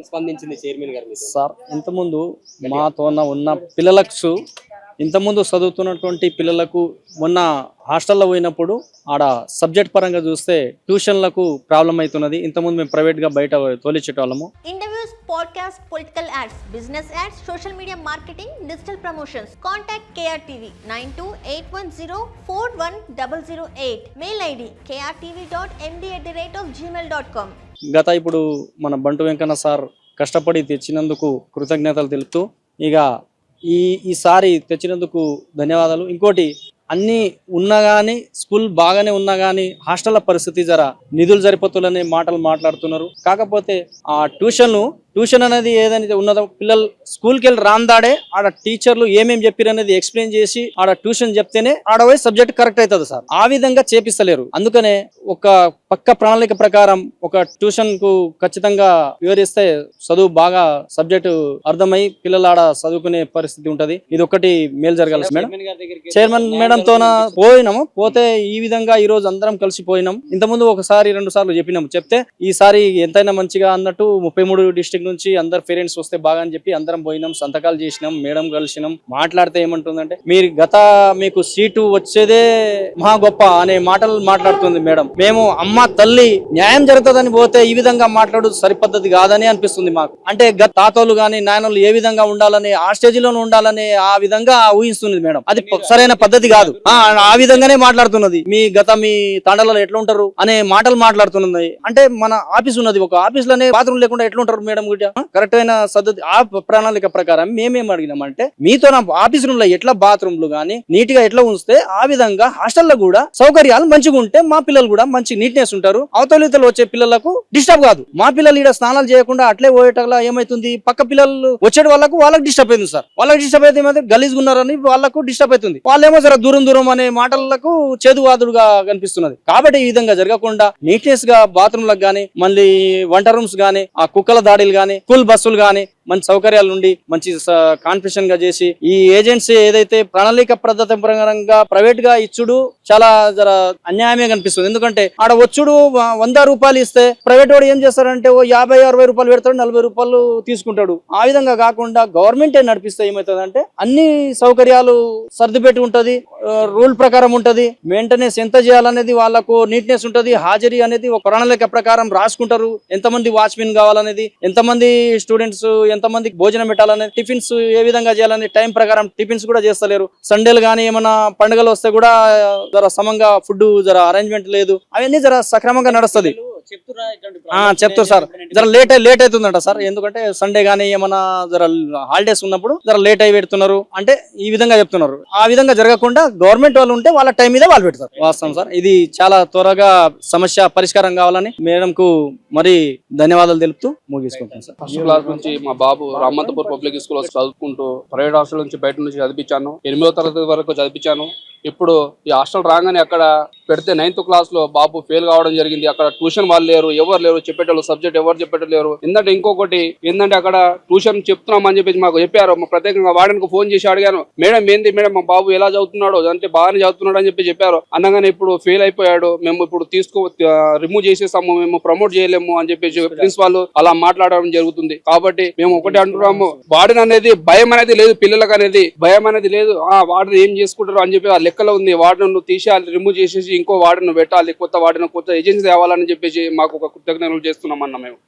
స్పందించింది చైర్మన్ గారు మీతో? సార్ ఇంతకుముందు మాతో ఉన్న పిల్లలకు ఇంతకుముందు చదువుతున్నటువంటి పిల్లలకు మొన్న హాస్టల్లో పోయినప్పుడు ఆడ సబ్జెక్ట్ పరంగా చూస్తే ట్యూషన్లకు ప్రాబ్లం అవుతున్నది. ఇంతకుముందు మేము ప్రైవేట్గా బయట తోలిచ్చేటోళ్ళము. Interviews, podcast, political ads, business ads, social media marketing, digital promotions. Contact KRTV 9281041008. Mail ID krtv.md@gmail.com. గత ఇప్పుడు మన బంటు వెంకన్న సార్ కష్టపడి తెచ్చినందుకు కృతజ్ఞతలు తెలుపుతూ ఇక ఈసారి తెచ్చినందుకు ధన్యవాదాలు. ఇంకోటి అన్నీ ఉన్నా కానీ స్కూల్ బాగానే ఉన్నా కానీ హాస్టల్ల పరిస్థితి నిధులు సరిపోతులనే మాటలు మాట్లాడుతున్నారు. కాకపోతే ఆ ట్యూషన్ అనేది ఏదైతే ఉన్నదో పిల్లలు స్కూల్కి వెళ్ళి రాందాడే ఆడ టీచర్లు ఏమేమి చెప్పారు అనేది ఎక్స్ప్లెయిన్ చేసి ఆడ ట్యూషన్ చెప్తేనే ఆడ పోయి సబ్జెక్ట్ కరెక్ట్ అవుతుంది సార్. ఆ విధంగా చేపిస్తలేరు. అందుకనే ఒక పక్క ప్రణాళిక ప్రకారం ఒక ట్యూషన్ కు ఖచ్చితంగా వివరిస్తే చదువు బాగా సబ్జెక్టు అర్థమై పిల్లలు ఆడ చదువుకునే పరిస్థితి ఉంటది. ఇది ఒకటి మేలు జరగాలి మేడం. చైర్మన్ మేడం తోన పోయినాము. పోతే ఈ విధంగా ఈ రోజు అందరం కలిసిపోయినాం. ఇంతకుముందు ఒకసారి 2 సార్లు చెప్పినాము. చెప్తే ఈసారి ఎంతైనా మంచిగా అన్నట్టు 33 డిస్ట్రిక్ట్ నుంచి అందరు పేరెంట్స్ వస్తే బాగా అని చెప్పి అందరం పోయినాం. సంతకాలు చేసినాం. మేడం కలిసినాం. మాట్లాడితే ఏమంటుందంటే మీరు మీకు సీటు వచ్చేదే మహా గొప్ప అనే మాటలు మాట్లాడుతుంది మేడం. మేము అమ్మ తల్లి న్యాయం జరుగుతుందని పోతే ఈ విధంగా మాట్లాడు సరిపద్ధతి కాదని అనిపిస్తుంది మాకు. అంటే తాతోళ్ళు గాని నాయనోళ్ళు ఏ విధంగా ఉండాలని ఆ స్టేజిలోనే ఉండాలని ఆ విధంగా ఊహిస్తుంది మేడం. అది సరైన పద్ధతి కాదు. ఆ విధంగానే మాట్లాడుతున్నది. మీ తాండలలో ఎట్లా ఉంటారు అనే మాటలు మాట్లాడుతున్నది. అంటే మన ఆఫీస్ ఉన్నది. ఒక ఆఫీస్ లోనే బాత్రూమ్ లేకుండా ఎట్లా ఉంటారు మేడం? కరెక్ట్ అయిన పద్ధతి ఆ ప్రణాళిక ప్రకారం మేమేం అడిగినామంటే మీతో నా ఆఫీస్ రూమ్ లో ఎట్లా బాత్రూమ్లు గానీ నీట్ గా ఎట్లా ఉంచితే ఆ విధంగా హాస్టల్లో కూడా సౌకర్యాలు మంచిగా ఉంటే మా పిల్లలు కూడా మంచి నీట్నెస్ ఉంటారు. అవతలితలు వచ్చే పిల్లలకు డిస్టర్బ్ కాదు. మా పిల్లలు ఇక్కడ స్నానాలు చేయకుండా అట్లే పోయేటలా ఏమైతుంది పక్క పిల్లలు వచ్చే వాళ్ళకి డిస్టర్బ్ అయింది సార్. వాళ్ళకి డిస్టర్బ్ అయితే ఏమైతే గలీజ్ ఉన్నారని వాళ్ళకు డిస్టర్బ్ అవుతుంది. వాళ్ళేమో దూరం అనే మాటలకు చేదువాదుడుగా కనిపిస్తున్నది. కాబట్టి ఈ విధంగా జరగకుండా నీట్నెస్ గా బాత్రూమ్ లకు గానీ మళ్ళీ వంట రూమ్స్ గానీ ఆ కుక్కల దాడిలు గానీ స్కూల్ బస్సులు గానీ మంచి సౌకర్యాలు ఉండి మంచి కాన్ఫిషన్ గా చేసి ఈ ఏజెన్సీ ఏదైతే ప్రణాళిక పద్ధతి ప్రకారంగా ప్రైవేట్ గా ఇచ్చుడు చాలా అన్యాయమే కనిపిస్తుంది. ఎందుకంటే ఆడ వచ్చుడు 100 రూపాయలు ఇస్తే ప్రైవేట్ వాడు ఏం చేస్తారంటే 50-60 రూపాయలు పెడతాడు, 40 రూపాయలు తీసుకుంటాడు. ఆ విధంగా కాకుండా గవర్నమెంటే నడిపిస్తే ఏమవుతుందంటే అన్ని సౌకర్యాలు సర్దిపెట్టి ఉంటది. రూల్ ప్రకారం ఉంటది. మెయింటెనెన్స్ ఎంత చేయాలనేది వాళ్ళకు నీట్నెస్ ఉంటది. హాజరీ అనేది ఒక ప్రణాళిక ప్రకారం రాసుకుంటారు. ఎంతమంది వాచ్మెన్ కావాలనేది, ఎంతమంది స్టూడెంట్స్ ఎంతమందికి భోజనం పెట్టాలనేది, టిఫిన్స్ ఏ విధంగా చేయాలనే టైం ప్రకారం టిఫిన్స్ కూడా చేస్తలేరు. సండేలు గానీ ఏమైనా పండుగలు వస్తే కూడా సమంగా ఫుడ్ అరేంజ్మెంట్ లేదు. అవన్నీ సక్రమంగా నడుస్తుంది. చెప్తారు సార్. లేట్ అవుతుందంట సార్. ఎందుకంటే సండే గానీ ఏమన్నా హాలిడేస్ ఉన్నప్పుడు లేట్ అయి పెడుతున్నారు. అంటే ఈ విధంగా చెప్తున్నారు. ఆ విధంగా జరగకుండా గవర్నమెంట్ వాళ్ళు ఉంటే వాళ్ళ టైం మీద వాళ్ళు పెడతారు. వాస్తవం సార్. ఇది చాలా త్వరగా సమస్య పరిష్కారం కావాలని మేడం కు మరి ధన్యవాదాలు తెలుపుతూ ముగించుకుంటాను సార్. ఫస్ట్ క్లాస్ నుంచి మా బాబు రామంతపూర్ పబ్లిక్ స్కూల్ చదువుకుంటూ ప్రైవేట్ హాస్టల్ నుంచి బయట నుంచి చదివించాను. 8వ తరగతి వరకు చదివించాను. ఇప్పుడు ఈ హాస్టల్ రాగానే అక్కడ పెడితే 9th క్లాస్ లో బాబు ఫెయిల్ కావడం జరిగింది. అక్కడ ట్యూషన్ వాళ్ళు లేరు, ఎవరు లేరు, చెప్పేటోళ్ళు సబ్జెక్ట్ ఎవరు చెప్పేటోళ్ళు. ఎందుకంటే ఇంకొకటి ఏంటంటే అక్కడ ట్యూషన్ చెప్తున్నామని చెప్పేసి మాకు చెప్పారు. ప్రత్యేకంగా వాడికి ఫోన్ చేసి అడిగాను, మేడం ఏంది మేడం మా బాబు ఎలా చదువుతున్నాడో అంటే బాగానే చదువుతున్నాడు అని చెప్పారు. అనగానే ఇప్పుడు ఫెయిల్ అయిపోయాడు, మేము ఇప్పుడు రిమూవ్ చేసేస్తాము, మేము ప్రమోట్ చేయలేము అని చెప్పేసి ప్రిన్సిపాల్ అలా మాట్లాడడం జరుగుతుంది. కాబట్టి మేము ఒకటి అంటున్నాము, వార్డెన్ అనేది భయం అనేది లేదు, పిల్లలకు అనేది భయం అనేది లేదు. వార్డెన్ ఏం చేసుకుంటారు అని చెప్పి ఆ లెక్కలో ఉంది. వార్డెన్ తీసేయాలి, రిమూవ్ చేసేసి ఇంకో వార్డెన్ పెట్టాలి, కొత్త వార్డెన్ కొత్త ఏజెన్సీ తేవాలని చెప్పేసి మాకు ఒక కృతజ్ఞతలు చేస్తున్నామన్న మేము.